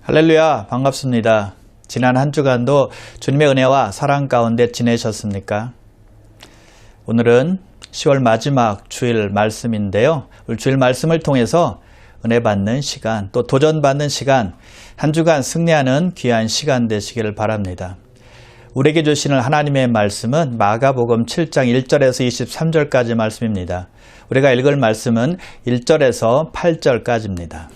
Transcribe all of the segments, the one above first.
할렐루야, 반갑습니다. 지난 한 주간도 주님의 은혜와 사랑 가운데 지내셨습니까? 오늘은 10월 마지막 주일 말씀인데요. 오늘 주일 말씀을 통해서 은혜 받는 시간, 또 도전받는 시간, 한 주간 승리하는 귀한 시간 되시기를 바랍니다. 우리에게 주시는 하나님의 말씀은 마가복음 7장 1절에서 23절까지 말씀입니다. 우리가 읽을 말씀은 1절에서 8절까지입니다.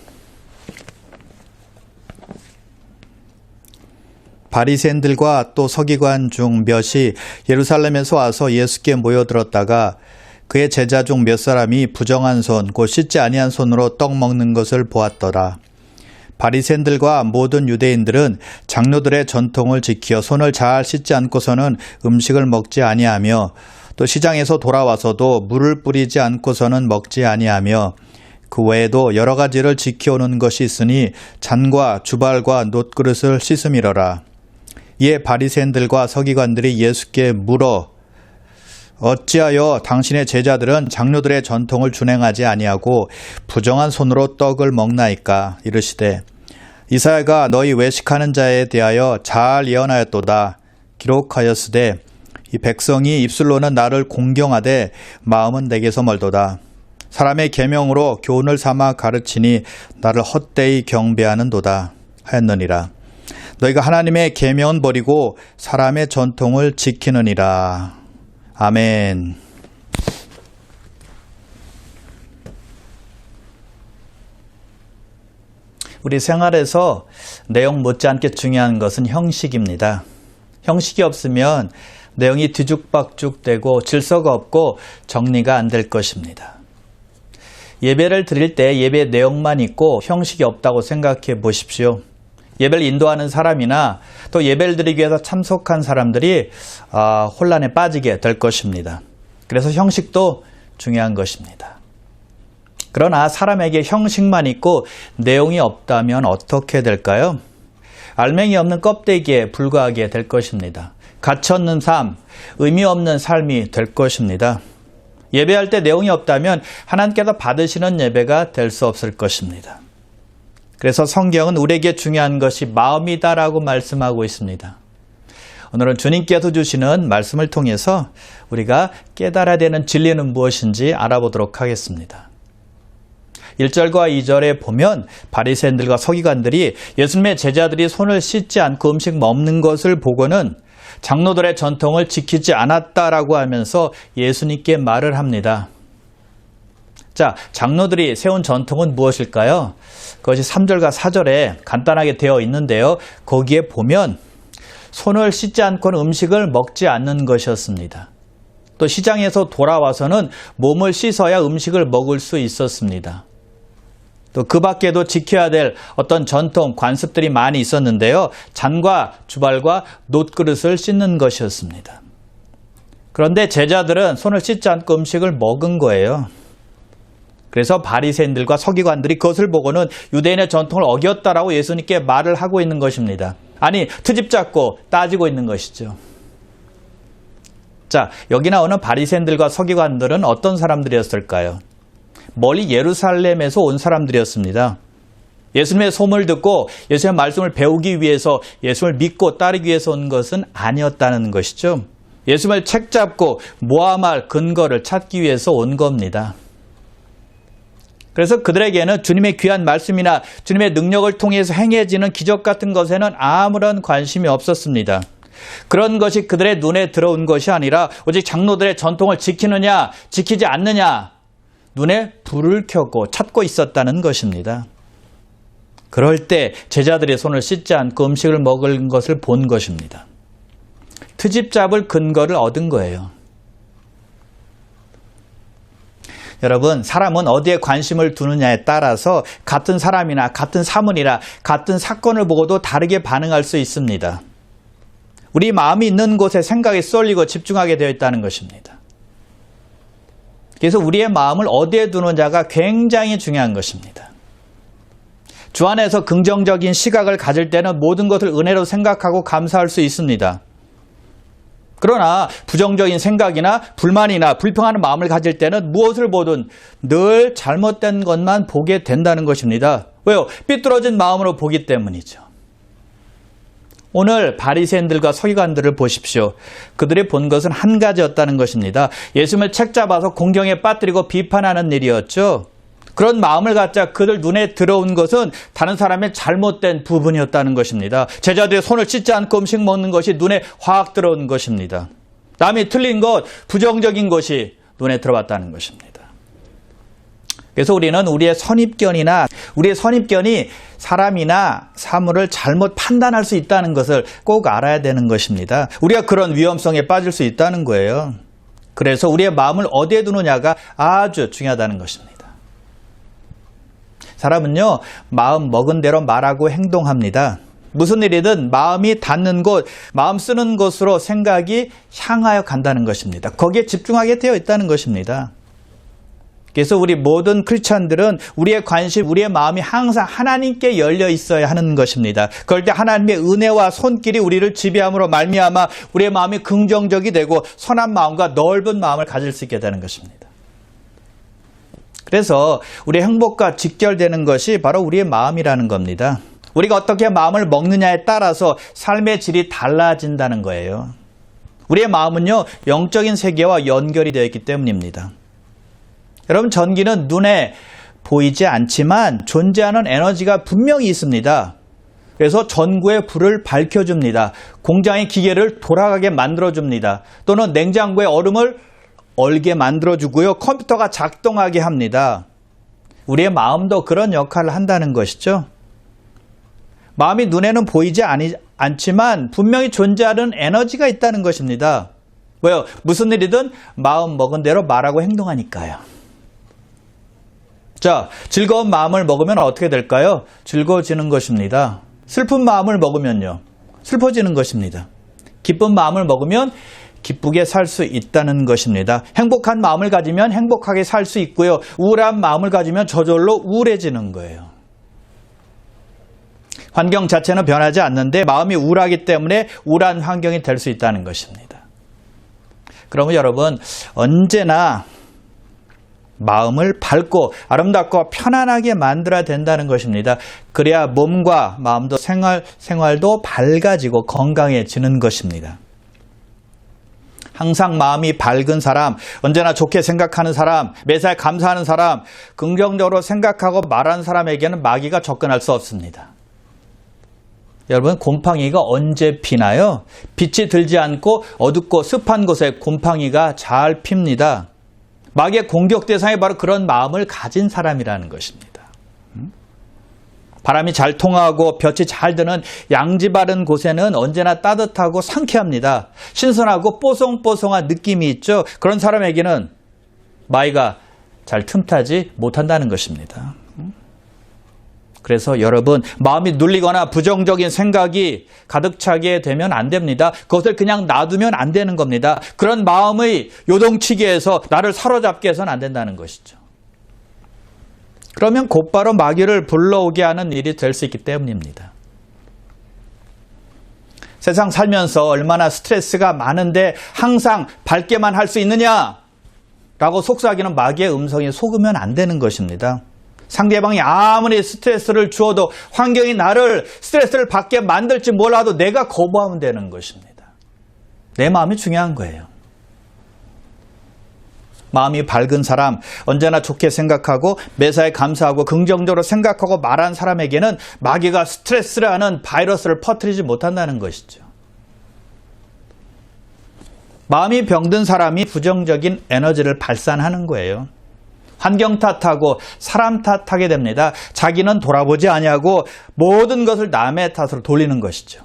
바리새인들과 또 서기관 중 몇이 예루살렘에서 와서 예수께 모여들었다가 그의 제자 중 몇 사람이 부정한 손, 곧 씻지 아니한 손으로 떡 먹는 것을 보았더라. 바리새인들과 모든 유대인들은 장로들의 전통을 지켜 손을 잘 씻지 않고서는 음식을 먹지 아니하며 또 시장에서 돌아와서도 물을 뿌리지 않고서는 먹지 아니하며 그 외에도 여러 가지를 지켜오는 것이 있으니 잔과 주발과 놋그릇을 씻음이러라. 이에 바리새인들과 서기관들이 예수께 물어 어찌하여 당신의 제자들은 장로들의 전통을 준행하지 아니하고 부정한 손으로 떡을 먹나이까? 이르시되 이사야가 너희 외식하는 자에 대하여 잘 예언하였도다. 기록하였으되 이 백성이 입술로는 나를 공경하되 마음은 내게서 멀도다. 사람의 계명으로 교훈을 삼아 가르치니 나를 헛되이 경배하는도다 하였느니라. 너희가 하나님의 계명은 버리고 사람의 전통을 지키느니라. 아멘. 우리 생활에서 내용 못지않게 중요한 것은 형식입니다. 형식이 없으면 내용이 뒤죽박죽되고 질서가 없고 정리가 안 될 것입니다. 예배를 드릴 때 예배 내용만 있고 형식이 없다고 생각해 보십시오. 예배를 인도하는 사람이나 또 예배를 드리기 위해서 참석한 사람들이 혼란에 빠지게 될 것입니다. 그래서 형식도 중요한 것입니다. 그러나 사람에게 형식만 있고 내용이 없다면 어떻게 될까요? 알맹이 없는 껍데기에 불과하게 될 것입니다. 갇혀있는 삶, 의미 없는 삶이 될 것입니다. 예배할 때 내용이 없다면 하나님께서 받으시는 예배가 될 수 없을 것입니다. 그래서 성경은 우리에게 중요한 것이 마음이다라고 말씀하고 있습니다. 오늘은 주님께서 주시는 말씀을 통해서 우리가 깨달아야 되는 진리는 무엇인지 알아보도록 하겠습니다. 1절과 2절에 보면 바리새인들과 서기관들이 예수님의 제자들이 손을 씻지 않고 음식 먹는 것을 보고는 장로들의 전통을 지키지 않았다라고 하면서 예수님께 말을 합니다. 자, 장로들이 세운 전통은 무엇일까요? 그것이 3절과 4절에 간단하게 되어 있는데요. 거기에 보면 손을 씻지 않고는 음식을 먹지 않는 것이었습니다. 또 시장에서 돌아와서는 몸을 씻어야 음식을 먹을 수 있었습니다. 또 그 밖에도 지켜야 될 어떤 전통, 관습들이 많이 있었는데요. 잔과 주발과 놋그릇을 씻는 것이었습니다. 그런데 제자들은 손을 씻지 않고 음식을 먹은 거예요. 그래서 바리새인들과 서기관들이 그것을 보고는 유대인의 전통을 어겼다라고 예수님께 말을 하고 있는 것입니다. 아니, 트집 잡고 따지고 있는 것이죠. 자, 여기 나오는 바리새인들과 서기관들은 어떤 사람들이었을까요? 멀리 예루살렘에서 온 사람들이었습니다. 예수님의 소문을 듣고 예수님의 말씀을 배우기 위해서 예수님을 믿고 따르기 위해서 온 것은 아니었다는 것이죠. 예수님을 책잡고 모함할 근거를 찾기 위해서 온 겁니다. 그래서 그들에게는 주님의 귀한 말씀이나 주님의 능력을 통해서 행해지는 기적 같은 것에는 아무런 관심이 없었습니다. 그런 것이 그들의 눈에 들어온 것이 아니라 오직 장로들의 전통을 지키느냐 지키지 않느냐 눈에 불을 켜고 찾고 있었다는 것입니다. 그럴 때 제자들의 손을 씻지 않고 음식을 먹은 것을 본 것입니다. 트집 잡을 근거를 얻은 거예요. 여러분, 사람은 어디에 관심을 두느냐에 따라서 같은 사람이나 같은 사물이나 같은 사건을 보고도 다르게 반응할 수 있습니다. 우리 마음이 있는 곳에 생각이 쏠리고 집중하게 되어 있다는 것입니다. 그래서 우리의 마음을 어디에 두느냐가 굉장히 중요한 것입니다. 주 안에서 긍정적인 시각을 가질 때는 모든 것을 은혜로 생각하고 감사할 수 있습니다. 그러나 부정적인 생각이나 불만이나 불평하는 마음을 가질 때는 무엇을 보든 늘 잘못된 것만 보게 된다는 것입니다. 왜요? 삐뚤어진 마음으로 보기 때문이죠. 오늘 바리새인들과 서기관들을 보십시오. 그들이 본 것은 한 가지였다는 것입니다. 예수님을 책잡아서 공경에 빠뜨리고 비판하는 일이었죠. 그런 마음을 갖자 그들 눈에 들어온 것은 다른 사람의 잘못된 부분이었다는 것입니다. 제자들의 손을 씻지 않고 음식 먹는 것이 눈에 확 들어온 것입니다. 남이 틀린 것, 부정적인 것이 눈에 들어왔다는 것입니다. 그래서 우리는 우리의 선입견이 사람이나 사물을 잘못 판단할 수 있다는 것을 꼭 알아야 되는 것입니다. 우리가 그런 위험성에 빠질 수 있다는 거예요. 그래서 우리의 마음을 어디에 두느냐가 아주 중요하다는 것입니다. 사람은요, 마음 먹은 대로 말하고 행동합니다. 무슨 일이든 마음이 닿는 곳, 마음 쓰는 곳으로 생각이 향하여 간다는 것입니다. 거기에 집중하게 되어 있다는 것입니다. 그래서 우리 모든 크리스찬들은 우리의 관심, 우리의 마음이 항상 하나님께 열려 있어야 하는 것입니다. 그럴 때 하나님의 은혜와 손길이 우리를 지배함으로 말미암아 우리의 마음이 긍정적이 되고 선한 마음과 넓은 마음을 가질 수 있게 되는 것입니다. 그래서 우리의 행복과 직결되는 것이 바로 우리의 마음이라는 겁니다. 우리가 어떻게 마음을 먹느냐에 따라서 삶의 질이 달라진다는 거예요. 우리의 마음은요, 영적인 세계와 연결이 되어 있기 때문입니다. 여러분, 전기는 눈에 보이지 않지만 존재하는 에너지가 분명히 있습니다. 그래서 전구의 불을 밝혀줍니다. 공장의 기계를 돌아가게 만들어줍니다. 또는 냉장고의 얼음을 얼게 만들어주고요. 컴퓨터가 작동하게 합니다. 우리의 마음도 그런 역할을 한다는 것이죠. 마음이 눈에는 보이지 않지만 분명히 존재하는 에너지가 있다는 것입니다. 왜요? 무슨 일이든 마음 먹은 대로 말하고 행동하니까요. 자, 즐거운 마음을 먹으면 어떻게 될까요? 즐거워지는 것입니다. 슬픈 마음을 먹으면요, 슬퍼지는 것입니다. 기쁜 마음을 먹으면 기쁘게 살 수 있다는 것입니다. 행복한 마음을 가지면 행복하게 살 수 있고요. 우울한 마음을 가지면 저절로 우울해지는 거예요. 환경 자체는 변하지 않는데 마음이 우울하기 때문에 우울한 환경이 될 수 있다는 것입니다. 그러면 여러분, 언제나 마음을 밝고 아름답고 편안하게 만들어야 된다는 것입니다. 그래야 몸과 마음도 생활도 밝아지고 건강해지는 것입니다. 항상 마음이 밝은 사람, 언제나 좋게 생각하는 사람, 매사에 감사하는 사람, 긍정적으로 생각하고 말하는 사람에게는 마귀가 접근할 수 없습니다. 여러분, 곰팡이가 언제 피나요? 빛이 들지 않고 어둡고 습한 곳에 곰팡이가 잘 핍니다. 마귀의 공격 대상이 바로 그런 마음을 가진 사람이라는 것입니다. 바람이 잘 통하고 볕이 잘 드는 양지 바른 곳에는 언제나 따뜻하고 상쾌합니다. 신선하고 뽀송뽀송한 느낌이 있죠. 그런 사람에게는 마귀가 잘 틈타지 못한다는 것입니다. 그래서 여러분, 마음이 눌리거나 부정적인 생각이 가득 차게 되면 안 됩니다. 그것을 그냥 놔두면 안 되는 겁니다. 그런 마음의 요동치게 해서 나를 사로잡게 해서는 안 된다는 것이죠. 그러면 곧바로 마귀를 불러오게 하는 일이 될 수 있기 때문입니다. 세상 살면서 얼마나 스트레스가 많은데 항상 밝게만 할 수 있느냐라고 속삭이는 마귀의 음성에 속으면 안 되는 것입니다. 상대방이 아무리 스트레스를 주어도 환경이 나를 스트레스를 받게 만들지 몰라도 내가 거부하면 되는 것입니다. 내 마음이 중요한 거예요. 마음이 밝은 사람, 언제나 좋게 생각하고 매사에 감사하고 긍정적으로 생각하고 말하는 사람에게는 마귀가 스트레스라는 바이러스를 퍼뜨리지 못한다는 것이죠. 마음이 병든 사람이 부정적인 에너지를 발산하는 거예요. 환경 탓하고 사람 탓하게 됩니다. 자기는 돌아보지 아니하고 모든 것을 남의 탓으로 돌리는 것이죠.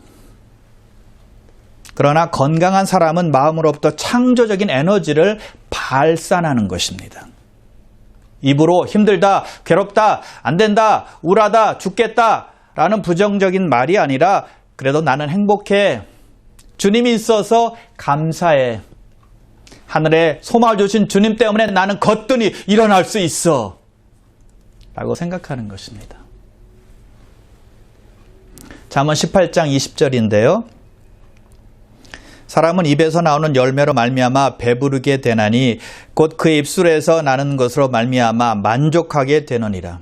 그러나 건강한 사람은 마음으로부터 창조적인 에너지를 발산하는 것입니다. 입으로 힘들다, 괴롭다, 안 된다, 우울하다, 죽겠다 라는 부정적인 말이 아니라 그래도 나는 행복해, 주님이 있어서 감사해, 하늘에 소망을 주신 주님 때문에 나는 거뜬히 일어날 수 있어 라고 생각하는 것입니다. 잠언 18장 20절인데요. 사람은 입에서 나오는 열매로 말미암아 배부르게 되나니 곧 그의 입술에서 나는 것으로 말미암아 만족하게 되느니라.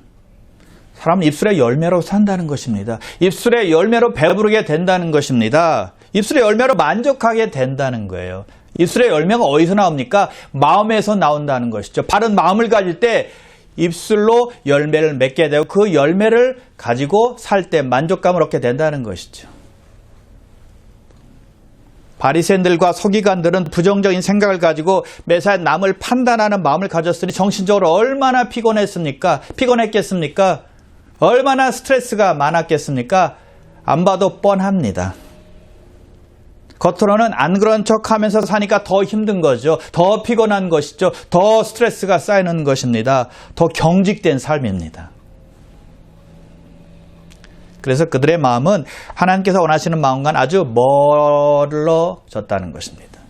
사람은 입술의 열매로 산다는 것입니다. 입술의 열매로 배부르게 된다는 것입니다. 입술의 열매로 만족하게 된다는 거예요. 입술의 열매가 어디서 나옵니까? 마음에서 나온다는 것이죠. 바른 마음을 가질 때 입술로 열매를 맺게 되고 그 열매를 가지고 살 때 만족감을 얻게 된다는 것이죠. 바리새인들과 서기관들은 부정적인 생각을 가지고 매사에 남을 판단하는 마음을 가졌으니 정신적으로 얼마나 피곤했겠습니까? 얼마나 스트레스가 많았겠습니까? 안 봐도 뻔합니다. 겉으로는 안 그런 척하면서 사니까 더 힘든 거죠. 더 피곤한 것이죠. 더 스트레스가 쌓이는 것입니다. 더 경직된 삶입니다. 그래서 그들의 마음은 하나님께서 원하시는 마음과는 아주 멀어졌다는 것입니다.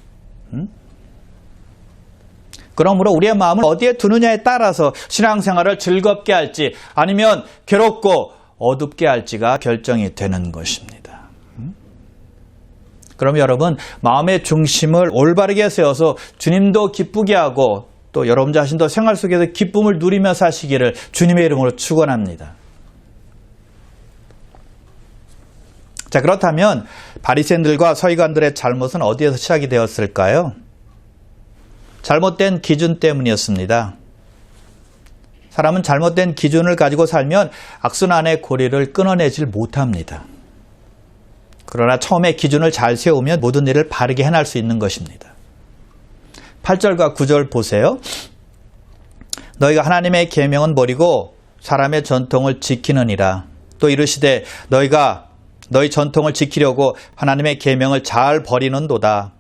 그러므로 우리의 마음을 어디에 두느냐에 따라서 신앙생활을 즐겁게 할지 아니면 괴롭고 어둡게 할지가 결정이 되는 것입니다. 그럼 여러분 마음의 중심을 올바르게 세워서 주님도 기쁘게 하고 또 여러분 자신도 생활 속에서 기쁨을 누리며 사시기를 주님의 이름으로 축원합니다. 자, 그렇다면 바리새인들과 서기관들의 잘못은 어디에서 시작이 되었을까요? 잘못된 기준 때문이었습니다. 사람은 잘못된 기준을 가지고 살면 악순환의 고리를 끊어내질 못합니다. 그러나 처음에 기준을 잘 세우면 모든 일을 바르게 해낼 수 있는 것입니다. 8절과 9절 보세요. 너희가 하나님의 계명은 버리고 사람의 전통을 지키느니라. 또 이르시되 너희가 너희 전통을 지키려고 하나님의 계명을 잘 버리는도다.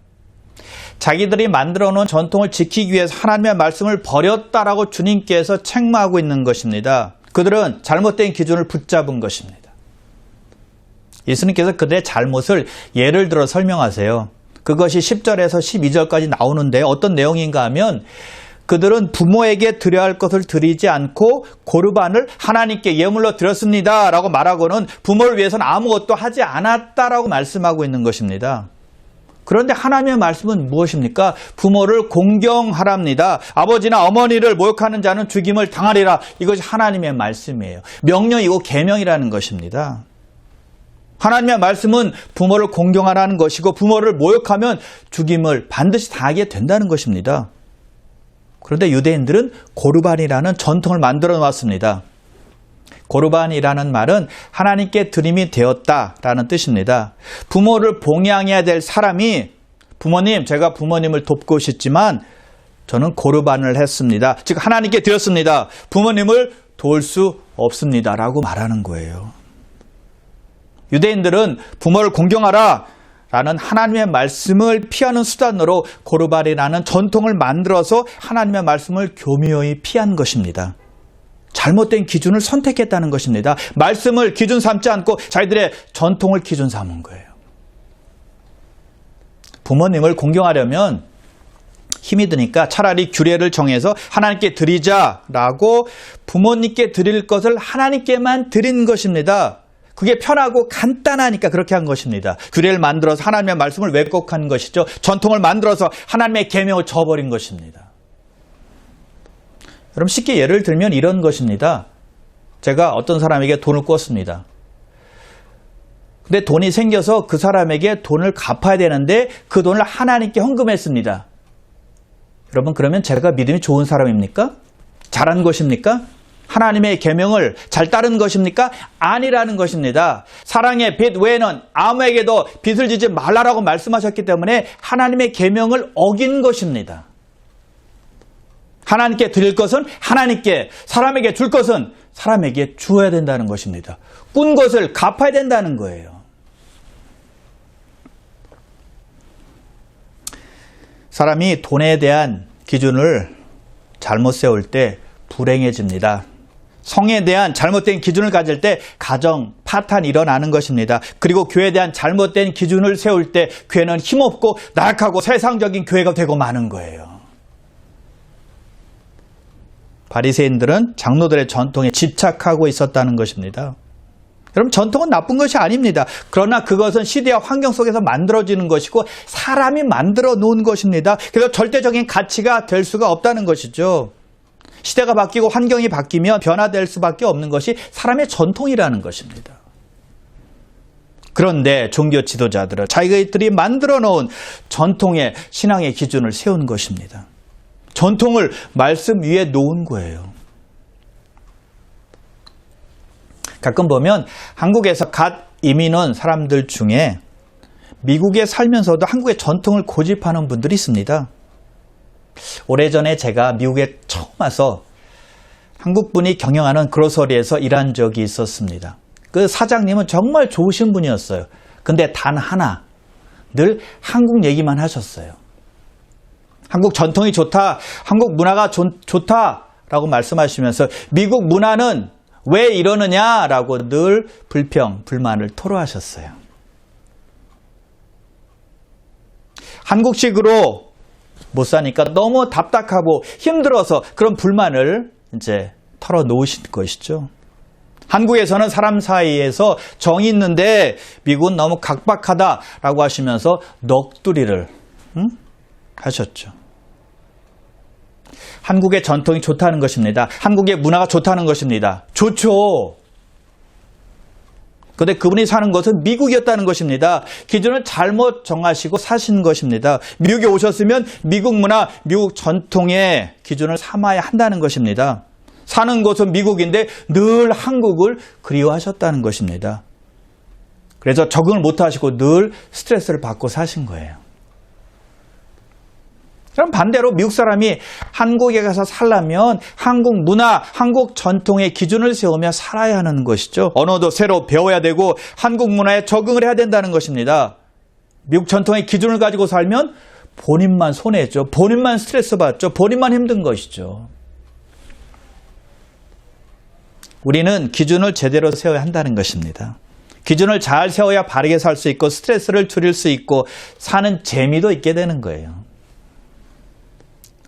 자기들이 만들어 놓은 전통을 지키기 위해서 하나님의 말씀을 버렸다라고 주님께서 책망하고 있는 것입니다. 그들은 잘못된 기준을 붙잡은 것입니다. 예수님께서 그들의 잘못을 예를 들어 설명하세요. 그것이 10절에서 12절까지 나오는데 어떤 내용인가 하면 그들은 부모에게 드려야 할 것을 드리지 않고 고르반을 하나님께 예물로 드렸습니다 라고 말하고는 부모를 위해서는 아무것도 하지 않았다라고 말씀하고 있는 것입니다. 그런데 하나님의 말씀은 무엇입니까? 부모를 공경하랍니다. 아버지나 어머니를 모욕하는 자는 죽임을 당하리라. 이것이 하나님의 말씀이에요. 명령이고 계명이라는 것입니다. 하나님의 말씀은 부모를 공경하라는 것이고 부모를 모욕하면 죽임을 반드시 당하게 된다는 것입니다. 그런데 유대인들은 고르반이라는 전통을 만들어 놓았습니다. 고르반이라는 말은 하나님께 드림이 되었다라는 뜻입니다. 부모를 봉양해야 될 사람이 부모님, 제가 부모님을 돕고 싶지만 저는 고르반을 했습니다. 즉 하나님께 드렸습니다. 부모님을 도울 수 없습니다 라고 말하는 거예요. 유대인들은 부모를 공경하라 라는 하나님의 말씀을 피하는 수단으로 고르반이라는 전통을 만들어서 하나님의 말씀을 교묘히 피한 것입니다. 잘못된 기준을 선택했다는 것입니다. 말씀을 기준 삼지 않고 자기들의 전통을 기준 삼은 거예요. 부모님을 공경하려면 힘이 드니까 차라리 규례를 정해서 하나님께 드리자라고 부모님께 드릴 것을 하나님께만 드린 것입니다. 그게 편하고 간단하니까 그렇게 한 것입니다. 규례를 만들어서 하나님의 말씀을 왜곡한 것이죠. 전통을 만들어서 하나님의 계명을 저버린 것입니다. 여러분 쉽게 예를 들면 이런 것입니다. 제가 어떤 사람에게 돈을 꿨습니다. 근데 돈이 생겨서 그 사람에게 돈을 갚아야 되는데 그 돈을 하나님께 헌금했습니다. 여러분 그러면 제가 믿음이 좋은 사람입니까? 잘한 것입니까? 하나님의 계명을 잘 따른 것입니까? 아니라는 것입니다. 사랑의 빚 외에는 아무에게도 빚을 지지 말라라고 말씀하셨기 때문에 하나님의 계명을 어긴 것입니다. 하나님께 드릴 것은 하나님께, 사람에게 줄 것은 사람에게 주어야 된다는 것입니다. 꾼 것을 갚아야 된다는 거예요. 사람이 돈에 대한 기준을 잘못 세울 때 불행해집니다. 성에 대한 잘못된 기준을 가질 때 가정 파탄이 일어나는 것입니다. 그리고 교회에 대한 잘못된 기준을 세울 때 교회는 힘없고 나약하고 세상적인 교회가 되고 마는 거예요. 바리새인들은 장로들의 전통에 집착하고 있었다는 것입니다. 여러분 전통은 나쁜 것이 아닙니다. 그러나 그것은 시대와 환경 속에서 만들어지는 것이고 사람이 만들어 놓은 것입니다. 그래서 절대적인 가치가 될 수가 없다는 것이죠. 시대가 바뀌고 환경이 바뀌면 변화될 수밖에 없는 것이 사람의 전통이라는 것입니다. 그런데 종교 지도자들은 자기들이 만들어 놓은 전통의 신앙의 기준을 세운 것입니다. 전통을 말씀 위에 놓은 거예요. 가끔 보면 한국에서 갓 이민 온 사람들 중에 미국에 살면서도 한국의 전통을 고집하는 분들이 있습니다. 오래전에 제가 미국에 처음 와서 한국분이 경영하는 그로서리에서 일한 적이 있었습니다. 그 사장님은 정말 좋으신 분이었어요. 근데 단 하나, 늘 한국 얘기만 하셨어요. 한국 전통이 좋다, 한국 문화가 좋다라고 말씀하시면서 미국 문화는 왜 이러느냐라고 늘 불만을 토로하셨어요. 한국식으로 못 사니까 너무 답답하고 힘들어서 그런 불만을 이제 털어놓으신 것이죠. 한국에서는 사람 사이에서 정이 있는데 미국은 너무 각박하다라고 하시면서 넋두리를 하셨죠. 한국의 전통이 좋다는 것입니다. 한국의 문화가 좋다는 것입니다. 좋죠. 그런데 그분이 사는 것은 미국이었다는 것입니다. 기준을 잘못 정하시고 사신 것입니다. 미국에 오셨으면 미국 문화, 미국 전통의 기준을 삼아야 한다는 것입니다. 사는 곳은 미국인데 늘 한국을 그리워하셨다는 것입니다. 그래서 적응을 못하시고 늘 스트레스를 받고 사신 거예요. 그럼 반대로 미국 사람이 한국에 가서 살려면 한국 문화, 한국 전통의 기준을 세우며 살아야 하는 것이죠. 언어도 새로 배워야 되고 한국 문화에 적응을 해야 된다는 것입니다. 미국 전통의 기준을 가지고 살면 본인만 손해죠. 본인만 스트레스 받죠. 본인만 힘든 것이죠. 우리는 기준을 제대로 세워야 한다는 것입니다. 기준을 잘 세워야 바르게 살 수 있고 스트레스를 줄일 수 있고 사는 재미도 있게 되는 거예요.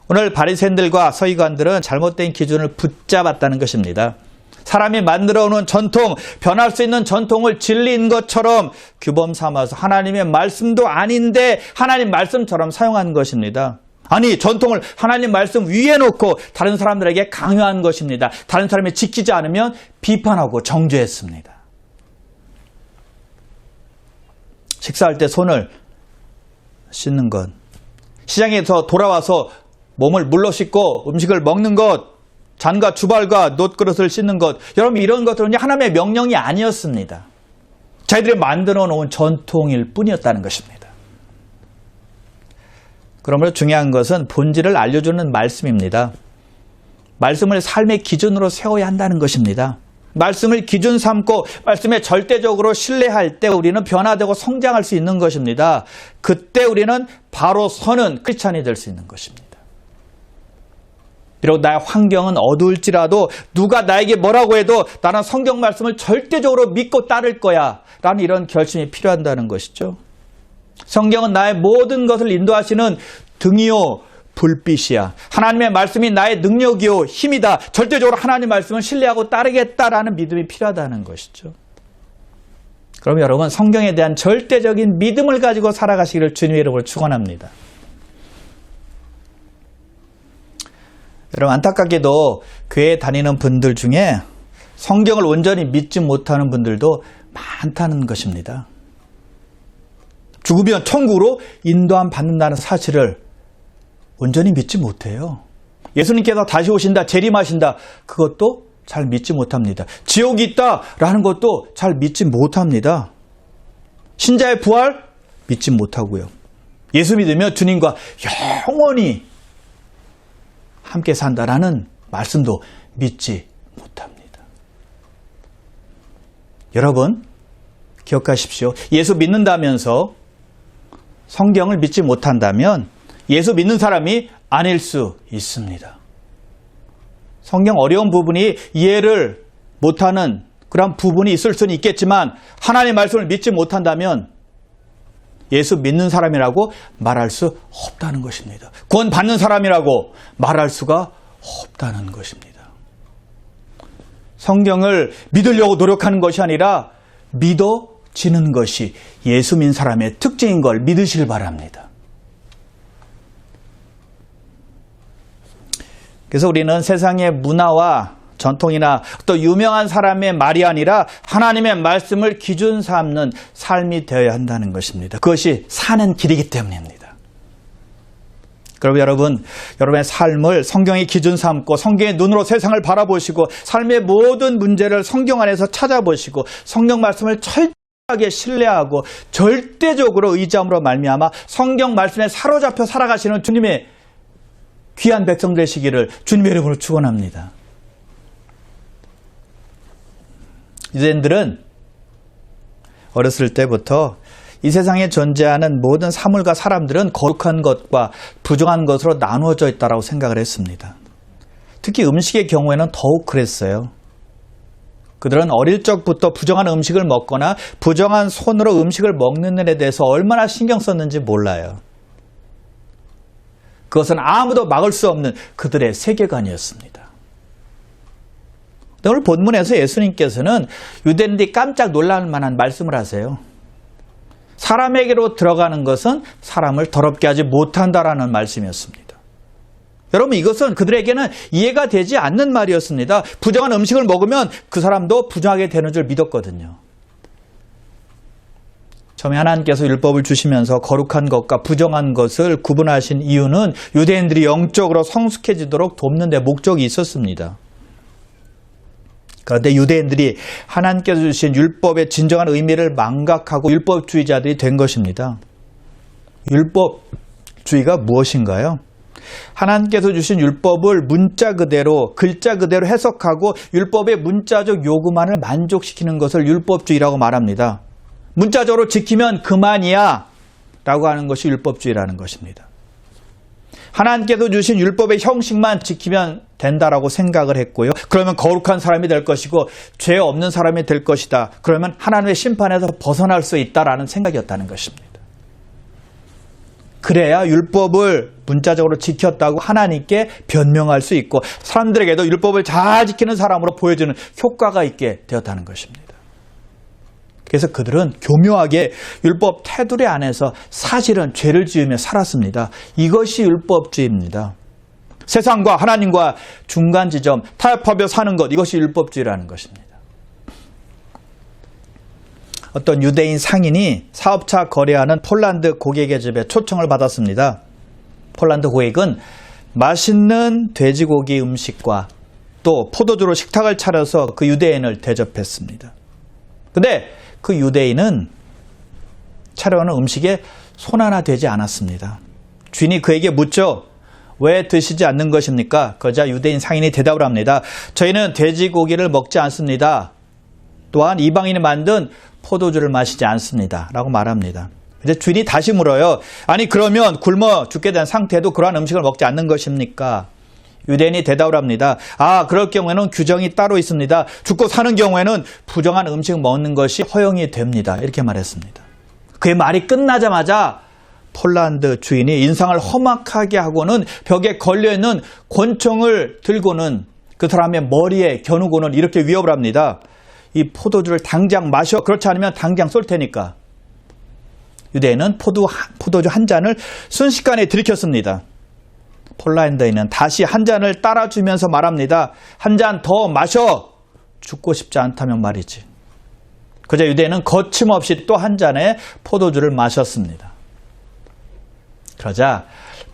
오늘 바리새인들과 서기관들은 잘못된 기준을 붙잡았다는 것입니다. 사람이 만들어 놓은 전통, 변할 수 있는 전통을 진리인 것처럼 규범 삼아서 하나님의 말씀도 아닌데 하나님 말씀처럼 사용한 것입니다. 아니, 전통을 하나님 말씀 위에 놓고 다른 사람들에게 강요한 것입니다. 다른 사람이 지키지 않으면 비판하고 정죄했습니다. 식사할 때 손을 씻는 것, 시장에서 돌아와서 몸을 물로 씻고 음식을 먹는 것, 잔과 주발과 놋그릇을 씻는 것, 여러분 이런 것들은 하나님의 명령이 아니었습니다. 자기들이 만들어 놓은 전통일 뿐이었다는 것입니다. 그러므로 중요한 것은 본질을 알려주는 말씀입니다. 말씀을 삶의 기준으로 세워야 한다는 것입니다. 말씀을 기준 삼고 말씀에 절대적으로 신뢰할 때 우리는 변화되고 성장할 수 있는 것입니다. 그때 우리는 바로 서는 크리스찬이 될 수 있는 것입니다. 비록 나의 환경은 어두울지라도 누가 나에게 뭐라고 해도 나는 성경 말씀을 절대적으로 믿고 따를 거야 라는 이런 결심이 필요하다는 것이죠. 성경은 나의 모든 것을 인도하시는 등이요 불빛이야. 하나님의 말씀이 나의 능력이요 힘이다. 절대적으로 하나님의 말씀을 신뢰하고 따르겠다라는 믿음이 필요하다는 것이죠. 그럼 여러분 성경에 대한 절대적인 믿음을 가지고 살아가시기를 주님의 이름으로 축원합니다. 여러분 안타깝게도 교회에 다니는 분들 중에 성경을 온전히 믿지 못하는 분들도 많다는 것입니다. 죽으면 천국으로 인도함 받는다는 사실을 온전히 믿지 못해요. 예수님께서 다시 오신다, 재림하신다, 그것도 잘 믿지 못합니다. 지옥이 있다라는 것도 잘 믿지 못합니다. 신자의 부활 믿지 못하고요. 예수 믿으면 주님과 영원히 함께 산다라는 말씀도 믿지 못합니다. 여러분 기억하십시오. 예수 믿는다면서 성경을 믿지 못한다면 예수 믿는 사람이 아닐 수 있습니다. 성경 어려운 부분이 이해를 못하는 그런 부분이 있을 수는 있겠지만 하나님의 말씀을 믿지 못한다면 예수 믿는 사람이라고 말할 수 없다는 것입니다. 구원 받는 사람이라고 말할 수가 없다는 것입니다. 성경을 믿으려고 노력하는 것이 아니라 믿어지는 것이 예수 믿는 사람의 특징인 걸 믿으시길 바랍니다. 그래서 우리는 세상의 문화와 전통이나 또 유명한 사람의 말이 아니라 하나님의 말씀을 기준 삼는 삶이 되어야 한다는 것입니다. 그것이 사는 길이기 때문입니다. 그럼 여러분의 삶을 성경의 기준 삼고 성경의 눈으로 세상을 바라보시고 삶의 모든 문제를 성경 안에서 찾아보시고 성경 말씀을 철저하게 신뢰하고 절대적으로 의지함으로 말미암아 성경 말씀에 사로잡혀 살아가시는 주님의 귀한 백성 되시기를 주님의 이름으로 축원합니다. 유대인들은 어렸을 때부터 이 세상에 존재하는 모든 사물과 사람들은 거룩한 것과 부정한 것으로 나누어져 있다고 생각을 했습니다. 특히 음식의 경우에는 더욱 그랬어요. 그들은 어릴 적부터 부정한 음식을 먹거나 부정한 손으로 음식을 먹는 일에 대해서 얼마나 신경 썼는지 몰라요. 그것은 아무도 막을 수 없는 그들의 세계관이었습니다. 오늘 본문에서 예수님께서는 유대인들이 깜짝 놀랄 만한 말씀을 하세요. 사람에게로 들어가는 것은 사람을 더럽게 하지 못한다라는 말씀이었습니다. 여러분, 이것은 그들에게는 이해가 되지 않는 말이었습니다. 부정한 음식을 먹으면 그 사람도 부정하게 되는 줄 믿었거든요. 처음에 하나님께서 율법을 주시면서 거룩한 것과 부정한 것을 구분하신 이유는 유대인들이 영적으로 성숙해지도록 돕는 데 목적이 있었습니다. 그런데 유대인들이 하나님께서 주신 율법의 진정한 의미를 망각하고 율법주의자들이 된 것입니다. 율법주의가 무엇인가요? 하나님께서 주신 율법을 문자 그대로, 글자 그대로 해석하고 율법의 문자적 요구만을 만족시키는 것을 율법주의라고 말합니다. 문자적으로 지키면 그만이야 라고 하는 것이 율법주의라는 것입니다. 하나님께서 주신 율법의 형식만 지키면 된다라고 생각을 했고요. 그러면 거룩한 사람이 될 것이고 죄 없는 사람이 될 것이다. 그러면 하나님의 심판에서 벗어날 수 있다라는 생각이었다는 것입니다. 그래야 율법을 문자적으로 지켰다고 하나님께 변명할 수 있고 사람들에게도 율법을 잘 지키는 사람으로 보여주는 효과가 있게 되었다는 것입니다. 그래서 그들은 교묘하게 율법 테두리 안에서 사실은 죄를 지으며 살았습니다. 이것이 율법주의입니다. 세상과 하나님과 중간 지점, 타협하며 사는 것, 이것이 율법주의라는 것입니다. 어떤 유대인 상인이 사업차 거래하는 폴란드 고객의 집에 초청을 받았습니다. 폴란드 고객은 맛있는 돼지고기 음식과 또 포도주로 식탁을 차려서 그 유대인을 대접했습니다. 그런데 그 유대인은 차려오는 음식에 손 하나 대지 않았습니다. 주인이 그에게 묻죠. 왜 드시지 않는 것입니까? 그러자 유대인 상인이 대답을 합니다. 저희는 돼지고기를 먹지 않습니다. 또한 이방인이 만든 포도주를 마시지 않습니다. 라고 말합니다. 이제 주인이 다시 물어요. 아니 그러면 굶어 죽게 된 상태도 그러한 음식을 먹지 않는 것입니까? 유대인이 대답을 합니다. 그럴 경우에는 규정이 따로 있습니다. 죽고 사는 경우에는 부정한 음식 먹는 것이 허용이 됩니다. 이렇게 말했습니다. 그의 말이 끝나자마자 폴란드 주인이 인상을 험악하게 하고는 벽에 걸려있는 권총을 들고는 그 사람의 머리에 겨누고는 이렇게 위협을 합니다. 이 포도주를 당장 마셔. 그렇지 않으면 당장 쏠 테니까. 유대인은 포도주 한 잔을 순식간에 들이켰습니다. 폴란드인은 다시 한 잔을 따라주면서 말합니다. 한 잔 더 마셔. 죽고 싶지 않다면 말이지. 그저 유대인은 거침없이 또 한 잔의 포도주를 마셨습니다. 그러자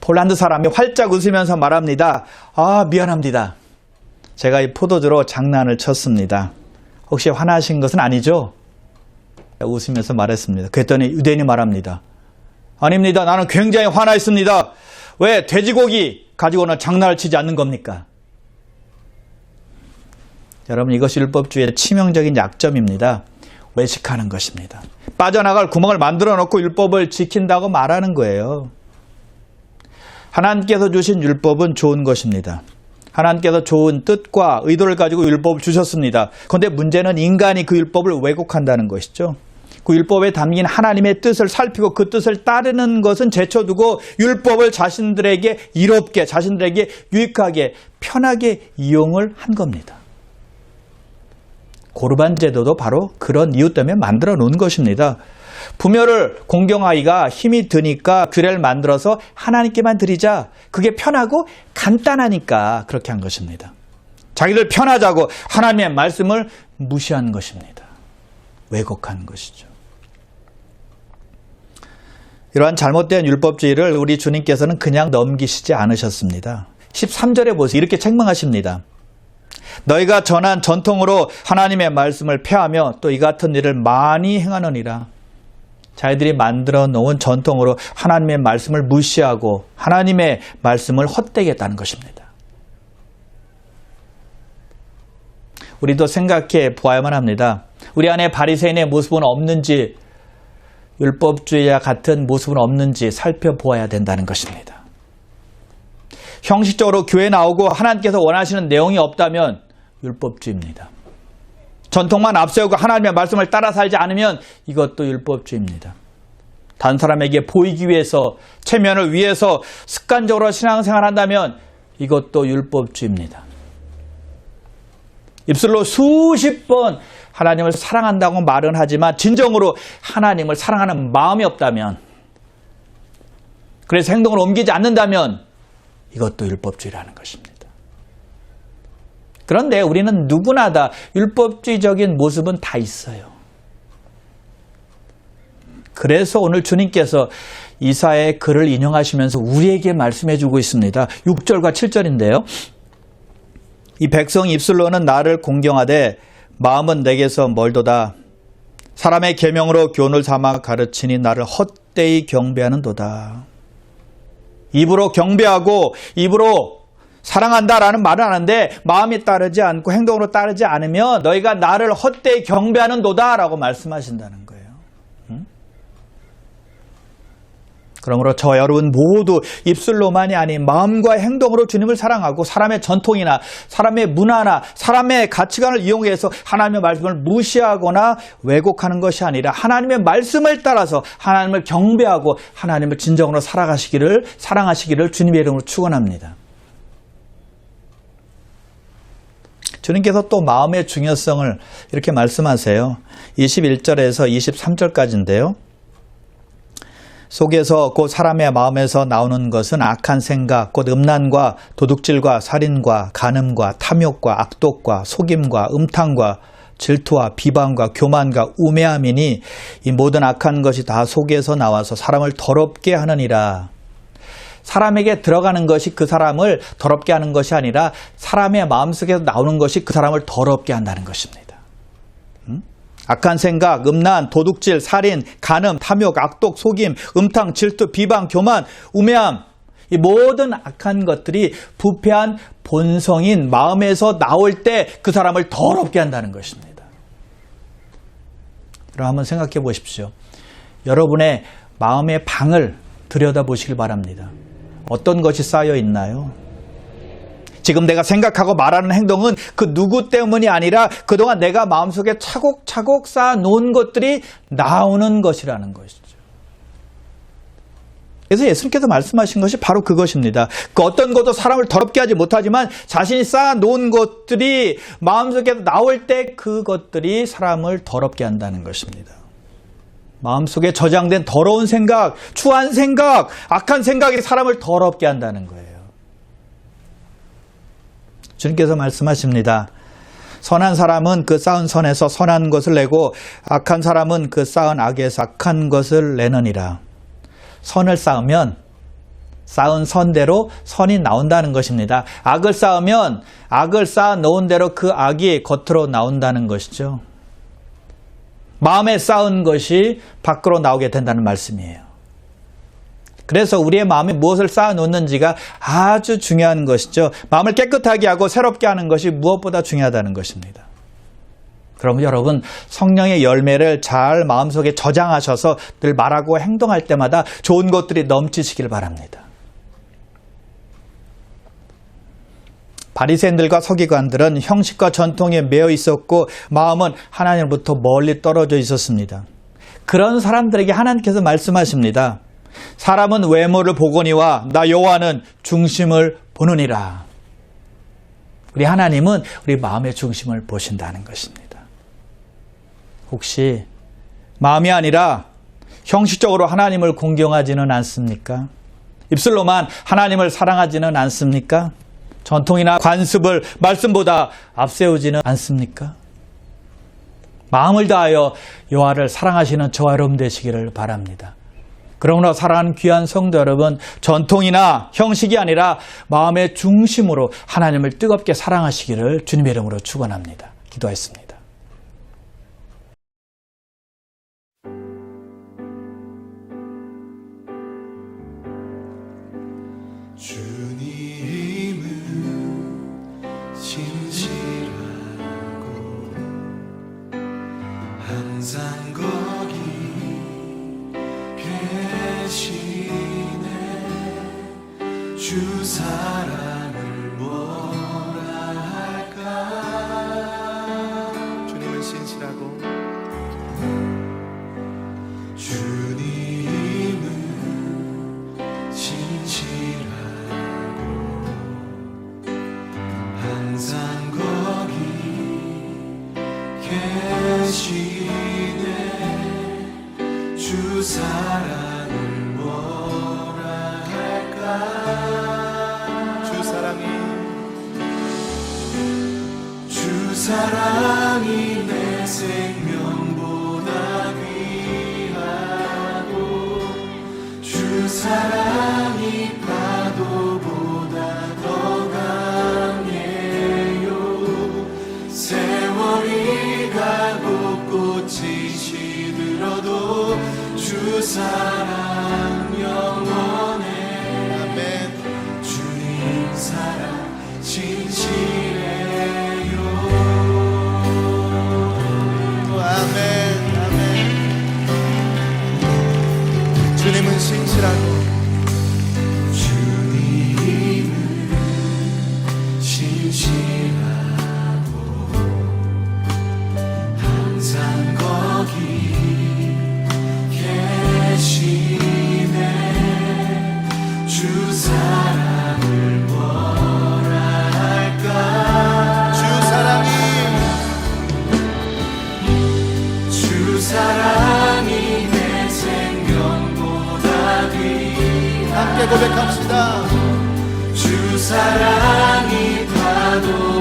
폴란드 사람이 활짝 웃으면서 말합니다. 미안합니다. 제가 이 포도주로 장난을 쳤습니다. 혹시 화나신 것은 아니죠? 웃으면서 말했습니다. 그랬더니 유대인이 말합니다. 아닙니다. 나는 굉장히 화나 있습니다. 왜 돼지고기 가지고는 장난을 치지 않는 겁니까? 여러분, 이것이 율법주의의 치명적인 약점입니다. 외식하는 것입니다. 빠져나갈 구멍을 만들어 놓고 율법을 지킨다고 말하는 거예요. 하나님께서 주신 율법은 좋은 것입니다. 하나님께서 좋은 뜻과 의도를 가지고 율법을 주셨습니다. 그런데 문제는 인간이 그 율법을 왜곡한다는 것이죠. 그 율법에 담긴 하나님의 뜻을 살피고 그 뜻을 따르는 것은 제쳐두고 율법을 자신들에게 이롭게, 자신들에게 유익하게, 편하게 이용을 한 겁니다. 고르반 제도도 바로 그런 이유 때문에 만들어 놓은 것입니다. 부모를 공경하기가 힘이 드니까 규례를 만들어서 하나님께만 드리자. 그게 편하고 간단하니까 그렇게 한 것입니다. 자기들 편하자고 하나님의 말씀을 무시한 것입니다. 왜곡한 것이죠. 이러한 잘못된 율법주의를 우리 주님께서는 그냥 넘기시지 않으셨습니다. 13절에 보세요. 이렇게 책망하십니다. 너희가 전한 전통으로 하나님의 말씀을 폐하며 또 이 같은 일을 많이 행하느니라. 자기들이 만들어 놓은 전통으로 하나님의 말씀을 무시하고 하나님의 말씀을 헛되게 했다는 것입니다. 우리도 생각해 보아야만 합니다. 우리 안에 바리새인의 모습은 없는지, 율법주의와 같은 모습은 없는지 살펴보아야 된다는 것입니다. 형식적으로 교회 나오고 하나님께서 원하시는 내용이 없다면 율법주의입니다. 전통만 앞세우고 하나님의 말씀을 따라 살지 않으면 이것도 율법주의입니다. 다른 사람에게 보이기 위해서, 체면을 위해서 습관적으로 신앙생활을 한다면 이것도 율법주의입니다. 입술로 수십 번 하나님을 사랑한다고 말은 하지만 진정으로 하나님을 사랑하는 마음이 없다면, 그래서 행동을 옮기지 않는다면 이것도 율법주의라는 것입니다. 그런데 우리는 누구나 다 율법주의적인 모습은 다 있어요. 그래서 오늘 주님께서 이사야의 글을 인용하시면서 우리에게 말씀해 주고 있습니다. 6절과 7절인데요. 이 백성이 입술로는 나를 공경하되 마음은 내게서 멀도다. 사람의 계명으로 교훈을 삼아 가르치니 나를 헛되이 경배하는도다. 입으로 경배하고 입으로 사랑한다라는 말은 하는데 마음이 따르지 않고 행동으로 따르지 않으면 너희가 나를 헛되이 경배하는도다라고 말씀하신다는 거예요. 그러므로 저 여러분 모두 입술로만이 아닌 마음과 행동으로 주님을 사랑하고 사람의 전통이나 사람의 문화나 사람의 가치관을 이용해서 하나님의 말씀을 무시하거나 왜곡하는 것이 아니라 하나님의 말씀을 따라서 하나님을 경배하고 하나님을 진정으로 사랑하시기를 주님의 이름으로 축원합니다. 주님께서 또 마음의 중요성을 이렇게 말씀하세요. 21절에서 23절까지인데요. 속에서 곧 사람의 마음에서 나오는 것은 악한 생각, 곧 음란과 도둑질과 살인과 간음과 탐욕과 악독과 속임과 음탕과 질투와 비방과 교만과 우매함이니 이 모든 악한 것이 다 속에서 나와서 사람을 더럽게 하느니라. 사람에게 들어가는 것이 그 사람을 더럽게 하는 것이 아니라 사람의 마음속에서 나오는 것이 그 사람을 더럽게 한다는 것입니다. 악한 생각, 음란, 도둑질, 살인, 간음, 탐욕, 악독, 속임, 음탕, 질투, 비방, 교만, 우매함, 이 모든 악한 것들이 부패한 본성인 마음에서 나올 때 그 사람을 더럽게 한다는 것입니다. 여러분 한번 생각해 보십시오. 여러분의 마음의 방을 들여다보시길 바랍니다. 어떤 것이 쌓여 있나요? 지금 내가 생각하고 말하는 행동은 그 누구 때문이 아니라 그동안 내가 마음속에 차곡차곡 쌓아놓은 것들이 나오는 것이라는 것이죠. 그래서 예수님께서 말씀하신 것이 바로 그것입니다. 그 어떤 것도 사람을 더럽게 하지 못하지만 자신이 쌓아놓은 것들이 마음속에 나올 때 그것들이 사람을 더럽게 한다는 것입니다. 마음속에 저장된 더러운 생각, 추한 생각, 악한 생각이 사람을 더럽게 한다는 거예요. 주님께서 말씀하십니다. 선한 사람은 그 쌓은 선에서 선한 것을 내고 악한 사람은 그 쌓은 악에서 악한 것을 내느니라. 선을 쌓으면 쌓은 선대로 선이 나온다는 것입니다. 악을 쌓으면 악을 쌓아 놓은 대로 그 악이 겉으로 나온다는 것이죠. 마음에 쌓은 것이 밖으로 나오게 된다는 말씀이에요. 그래서 우리의 마음에 무엇을 쌓아놓는지가 아주 중요한 것이죠. 마음을 깨끗하게 하고 새롭게 하는 것이 무엇보다 중요하다는 것입니다. 그럼 여러분 성령의 열매를 잘 마음속에 저장하셔서 늘 말하고 행동할 때마다 좋은 것들이 넘치시길 바랍니다. 바리새인들과 서기관들은 형식과 전통에 매여 있었고 마음은 하나님으로부터 멀리 떨어져 있었습니다. 그런 사람들에게 하나님께서 말씀하십니다. 사람은 외모를 보거니와 나 여호와는 중심을 보느니라. 우리 하나님은 우리 마음의 중심을 보신다는 것입니다. 혹시 마음이 아니라 형식적으로 하나님을 공경하지는 않습니까? 입술로만 하나님을 사랑하지는 않습니까? 전통이나 관습을 말씀보다 앞세우지는 않습니까? 마음을 다하여 여호와를 사랑하시는 저와 여러분 되시기를 바랍니다. 그러므로 사랑하는 귀한 성도 여러분, 전통이나 형식이 아니라 마음의 중심으로 하나님을 뜨겁게 사랑하시기를 주님의 이름으로 축원합니다. 기도하겠습니다. 주님은 진실하고 항상 거기 계시네. 주 사랑을 뭐라 할까. 주님은 진실하고 주님은 진실하고 항상 거기 계시네. 주 사랑을 뭐라 할까. 주 사랑이 내 생명보다 귀하고 주 사랑이 파도보다 더 강해요. 세월이 가고 꽃이 시들어도 주 사랑 영원해. 아멘. 주님 사랑 진실해요. 아멘. 아멘. 주님은 진실하고 주님은 진실하고 항상 거기 계시네. 주 사랑을 뭐라 할까. 주 사랑이 내 생명보다 귀하다. 함께 고백합시다. 주 사랑이 파도